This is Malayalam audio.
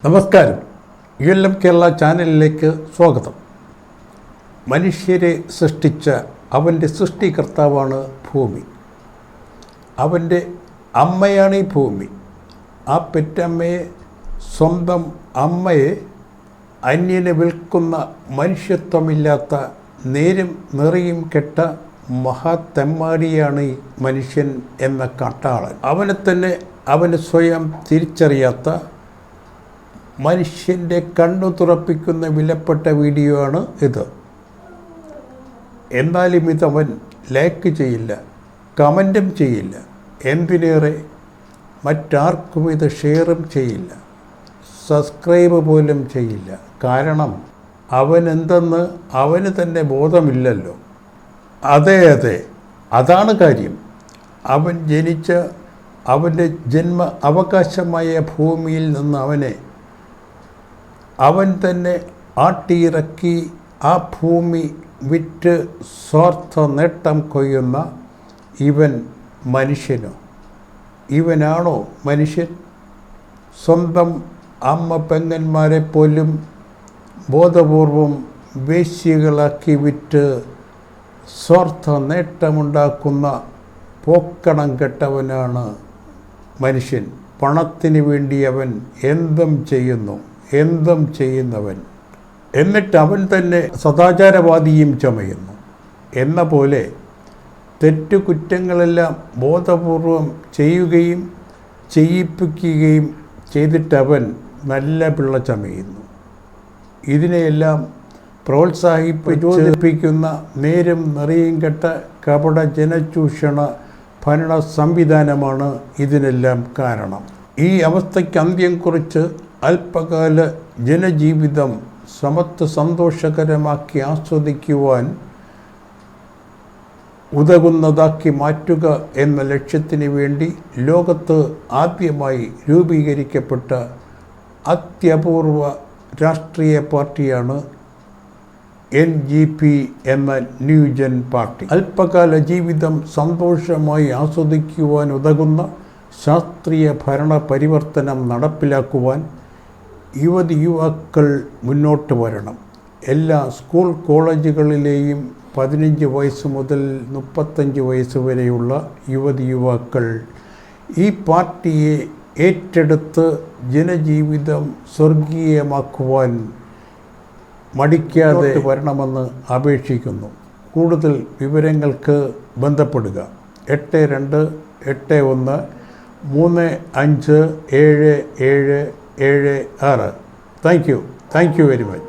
നമസ്കാരം. ULM കേരള ചാനലിലേക്ക് സ്വാഗതം. മനുഷ്യരെ സൃഷ്ടിച്ച അവൻ്റെ സൃഷ്ടികർത്താവാണ് ഭൂമി. അവൻ്റെ അമ്മയാണ് ഈ ഭൂമി. ആ പെറ്റമ്മയെ, സ്വന്തം അമ്മയെ അന്യനെ വിൽക്കുന്ന മനുഷ്യത്വമില്ലാത്ത നേരും നിറയും കെട്ട മഹാതെമ്മാടിയാണ് ഈ മനുഷ്യൻ എന്ന കാട്ടാളൻ. അവനെ തന്നെ അവന് സ്വയം തിരിച്ചറിയാത്ത മനുഷ്യൻ്റെ കണ്ണു തുറപ്പിക്കുന്ന വിലപ്പെട്ട വീഡിയോ ആണ് ഇത്. എന്നാലും ഇതവൻ ലൈക്ക് ചെയ്യില്ല, കമൻറ്റും ചെയ്യില്ല, എന്തിനേറെ മറ്റാർക്കും ഇത് ഷെയറും ചെയ്യില്ല, സബ്സ്ക്രൈബ് പോലും ചെയ്യില്ല. കാരണം അവനെന്തെന്ന് അവന് തന്നെ ബോധമില്ലല്ലോ. അതെ, അതാണ് കാര്യം. അവൻ ജനിച്ച അവൻ്റെ ജന്മ അവകാശമായ ഭൂമിയിൽ നിന്ന് അവൻ തന്നെ ആട്ടിയിറക്കി ആ ഭൂമി വിറ്റ് സ്വാർത്ഥ നേട്ടം കൊയ്യുന്ന ഇവൻ മനുഷ്യനോ? ഇവനാണോ മനുഷ്യൻ? സ്വന്തം അമ്മ പെങ്ങന്മാരെ പോലും ബോധപൂർവം വേശ്യകളാക്കി വിറ്റ് സ്വാർത്ഥ നേട്ടമുണ്ടാക്കുന്ന പോക്കണം കെട്ടവനാണ് മനുഷ്യൻ. പണത്തിന് വേണ്ടി അവൻ എന്തും ചെയ്യുന്നവൻ. എന്നിട്ട് അവൻ തന്നെ സദാചാരവാദിയും ചമയുന്നു എന്ന പോലെ തെറ്റുകുറ്റങ്ങളെല്ലാം ബോധപൂർവം ചെയ്യുകയും ചെയ്യിപ്പിക്കുകയും ചെയ്തിട്ടവൻ നല്ല പിള്ള ചമയുന്നു. ഇതിനെയെല്ലാം പ്രോത്സാഹിപ്പിക്കുന്ന നേരും നിറയും കെട്ട കപട ജനചൂഷണ ഭരണ സംവിധാനമാണ് ഇതിനെല്ലാം കാരണം. ഈ അവസ്ഥയ്ക്ക് അന്ത്യം കുറിച്ച് അല്പകാല ജനജീവിതം സന്തോഷകരമാക്കി ആസ്വദിക്കുവാൻ ഉതകുന്നതാക്കി മാറ്റുക എന്ന ലക്ഷ്യത്തിന് വേണ്ടി ലോകത്ത് ആദ്യമായി രൂപീകരിക്കപ്പെട്ട അത്യപൂർവ രാഷ്ട്രീയ പാർട്ടിയാണ് NGP എന്ന ന്യൂജൻ പാർട്ടി. അല്പകാല ജീവിതം സന്തോഷമായി ആസ്വദിക്കുവാൻ ഉതകുന്ന ശാസ്ത്രീയ ഭരണ പരിവർത്തനം നടപ്പിലാക്കുവാൻ യുവാക്കൾ മുന്നോട്ട് വരണം. എല്ലാ സ്കൂൾ കോളേജുകളിലെയും 15 വയസ്സ് മുതൽ 35 വയസ്സ് വരെയുള്ള യുവാക്കൾ ഈ പാർട്ടിയെ ഏറ്റെടുത്ത് ജനജീവിതം സ്വർഗീയമാക്കുവാൻ മടിക്കാതെ വരണമെന്ന് അപേക്ഷിക്കുന്നു. കൂടുതൽ വിവരങ്ങൾക്ക് ബന്ധപ്പെടുക 8281357776. Thank you very much.